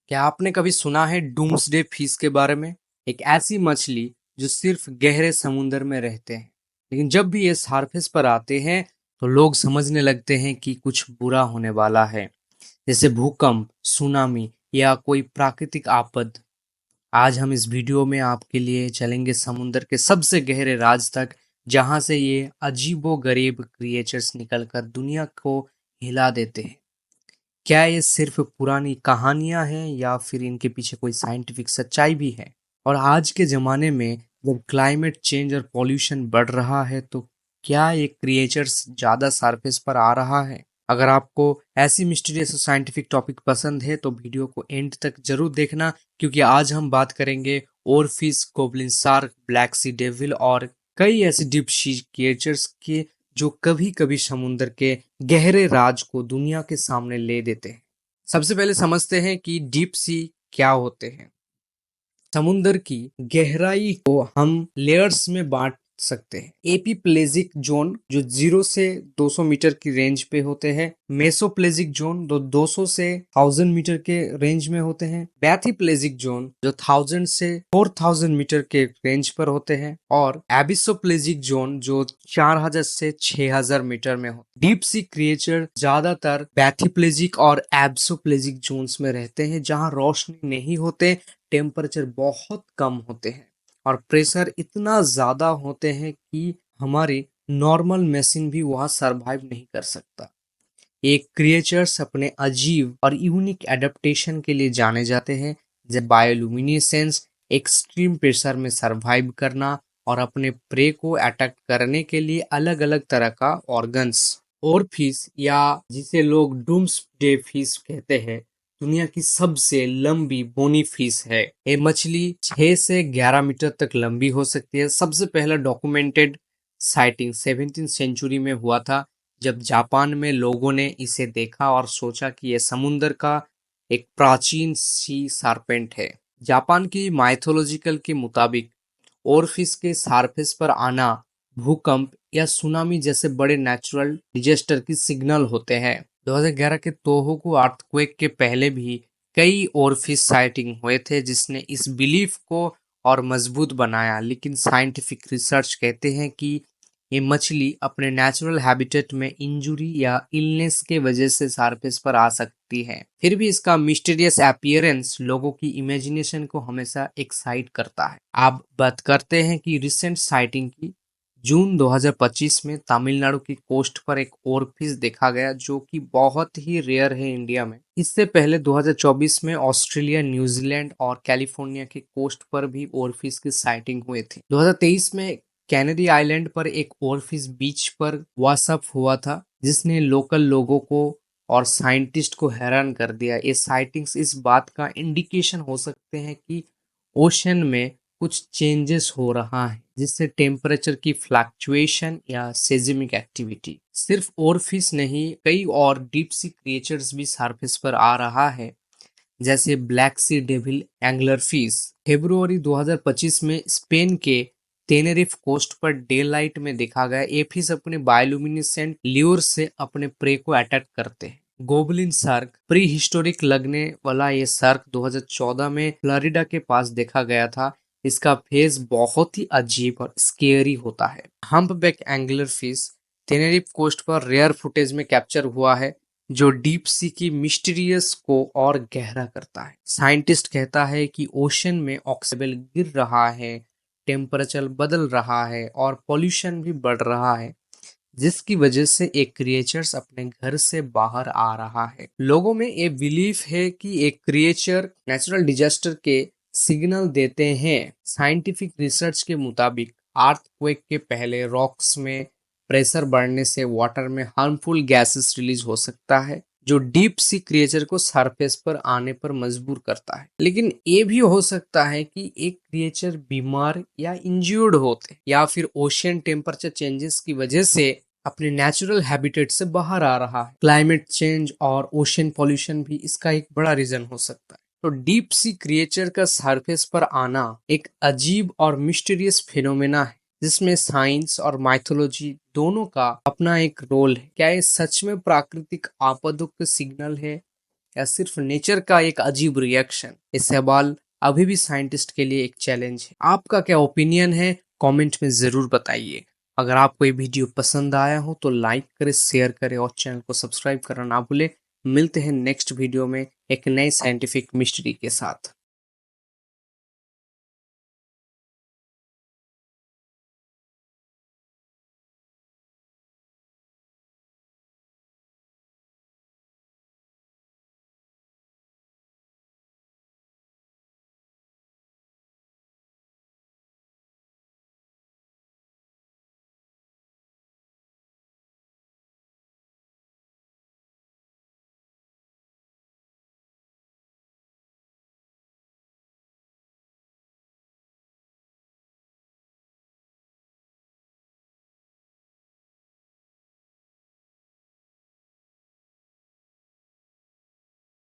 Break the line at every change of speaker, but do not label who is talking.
क्या आपने कभी सुना है डूम्सडे फिश के बारे में? एक ऐसी मछली जो सिर्फ गहरे समुद्र में रहते हैं, लेकिन जब भी ये सरफेस पर आते हैं तो लोग समझने लगते हैं कि कुछ बुरा होने वाला है, जैसे भूकंप, सुनामी या कोई प्राकृतिक आपद। आज हम इस वीडियो में आपके लिए चलेंगे समुद्र के सबसे गहरे राज तक, जहां से ये अजीबो-गरीब क्रिएचर्स निकलकर दुनिया को हिला देते हैं। क्या ये सिर्फ पुरानी कहानियां हैं या फिर इनके पीछे कोई साइंटिफिक सच्चाई भी है? और आज के ज़माने में जब क्लाइमेट चेंज और पॉल्यूशन बढ़ रहा है तो क्या ये क्रिएचर्स ज़्यादा सरफेस पर आ रहा है? अगर आपको ऐसी मिस्टीरियस और साइंटिफिक टॉपिक पसंद है तो वीडियो को एंड तक जरूर देखना, क्योंकि आज हम बात करेंगे oarfish, goblin shark, black sea devil और कई ऐसे डीप सी क्रिएचर्स के जो कभी-कभी समुद्र के गहरे राज को दुनिया के सामने ले देते हैं। सबसे पहले समझते हैं कि डीप सी क्या होते हैं। समुद्र की गहराई को हम लेयर्स में बांट सकते हैं। एपीप्लेजिक जोन जो 0 से 200 मीटर की रेंज पे होते हैं, मेसोप्लेजिक जोन जो 200 से 1000 मीटर के रेंज में होते हैं, बैथीप्लेजिक जोन जो 1000 से 4000 मीटर के रेंज पर होते हैं, और एबिसोप्लेजिक जोन जो 4000 से 6000 मीटर में हो। डीप सी क्रिएचर ज्यादातर बैथीप्लेजिक और एब्सोप्लेजिक जोन्स में रहते हैं, जहां रोशनी नहीं होते, टेम्परेचर बहुत कम होते हैं और प्रेशर इतना ज़्यादा होते हैं कि हमारी नॉर्मल मशीन भी वहाँ सरवाइव नहीं कर सकता। ये क्रिएचर्स अपने अजीब और यूनिक एडेप्टेशन के लिए जाने जाते हैं, जैसे बायोलुमिनेसेंस, एक्सट्रीम प्रेशर में सरवाइव करना और अपने प्रे को अटैक करने के लिए अलग अलग तरह का ऑर्गन्स। और फिश या जिसे लोग डूम्सडे फिश कहते हैं, दुनिया की सबसे लंबी बोनी फिश है। ये मछली 6 से 11 मीटर तक लंबी हो सकती है। सबसे पहला डॉक्यूमेंटेड साइटिंग 17th सेंचुरी में हुआ था, जब जापान में लोगों ने इसे देखा और सोचा कि यह समुद्र का एक प्राचीन सी सार्पेंट है। जापान की माइथोलॉजिकल के मुताबिक ओरफिश के सरफेस पर आना भूकंप या सुनामी जैसे बड़े नेचुरल डिजास्टर की सिग्नल होते हैं। 2011 के तोहोकू अर्थक्वेक के पहले भी कई ओरफिश साइटिंग हुए थे, जिसने इस बिलीफ को और मजबूत बनाया। लेकिन साइंटिफिक रिसर्च कहते हैं कि ये मछली अपने नेचुरल हैबिटेट में इंजुरी या इलनेस के वजह से सरफेस पर आ सकती है। फिर भी इसका मिस्टीरियस अपीयरेंस लोगों की इमेजिनेशन को हमेशा एक्साइट करता है। अब बात करते हैं कि रिसेंट साइटिंग की। जून 2025 में तमिलनाडु की कोस्ट पर एक ओरफिश देखा गया, जो कि बहुत ही रेयर है इंडिया में। इससे पहले 2024 में ऑस्ट्रेलिया, न्यूजीलैंड और कैलिफोर्निया के कोस्ट पर भी ओरफिश की साइटिंग हुई थी। 2023 में कैनेडी आइलैंड पर एक ओरफिश बीच पर वाशअप हुआ था, जिसने लोकल लोगों को और साइंटिस्ट को हैरान कर दिया। ये साइटिंग्स इस बात का इंडिकेशन हो सकते हैं कि ओशन में कुछ चेंजेस हो रहा है, जिससे टेम्परेचर की फ्लक्चुएशन या सेismic एक्टिविटी। सिर्फ ओरफिश नहीं, कई और डीप सी क्रिएचर्स भी सरफेस पर आ रहा है, जैसे black sea devil angler fish. फरवरी 2025 में स्पेन के टेनेरिफ कोस्ट पर डे लाइट में देखा गया। ये फिश अपने बायोलुमिनेसेंट ल्यूर से अपने प्रे को अटैक करते हैं। गोबलिन शार्क प्री हिस्टोरिक लगने वाला ये शार्क 2014 में फ्लोरिडा के पास देखा गया था। इसका फेस बहुत ही अजीब और स्केरी होता है। Humpback angler fish Tenerife coast पर रेयर फुटेज में कैप्चर हुआ है, जो डीप सी की मिस्टीरियस को और गहरा करता है। साइंटिस्ट कहता है कि ओशन में ऑक्सीजन गिर रहा है, टेम्परेचर बदल रहा है और पॉल्यूशन भी बढ़ रहा है, जिसकी वजह से एक क्रिएचर्स अपने घर से बाहर आ रहा है। लोगों में ये बिलीफ है कि एक क्रिएचर नेचुरल डिजास्टर के सिग्नल देते हैं। साइंटिफिक रिसर्च के मुताबिक अर्थक्वेक के पहले रॉक्स में प्रेशर बढ़ने से वाटर में हार्मफुल गैसेस रिलीज हो सकता है, जो डीप सी क्रिएचर को सरफेस पर आने पर मजबूर करता है। लेकिन ये भी हो सकता है कि एक क्रिएचर बीमार या इंज्यूर्ड होते या फिर ओशियन टेम्परेचर चेंजेस की वजह से अपने नेचुरल हैबिटेट से बाहर आ रहा है। क्लाइमेट चेंज और ओशियन पॉल्यूशन भी इसका एक बड़ा रीजन हो सकता है। तो डीप सी क्रिएचर का सरफेस पर आना एक अजीब और मिस्टीरियस फिनोमेना है, जिसमें साइंस और माइथोलॉजी दोनों का अपना एक रोल है। क्या ये सच में प्राकृतिक आपदों का सिग्नल है, या सिर्फ नेचर का एक अजीब रिएक्शन? ये सवाल अभी भी साइंटिस्ट के लिए एक चैलेंज है। आपका क्या ओपिनियन है, कमेंट में ज़रूर बताइए। अगर आपको ये वीडियो पसंद आया हो तो लाइक करें, शेयर करें और चैनल को सब्सक्राइब करना ना भूलें। मिलते हैं नेक्स्ट वीडियो में एक नए साइंटिफिक मिस्ट्री के साथ।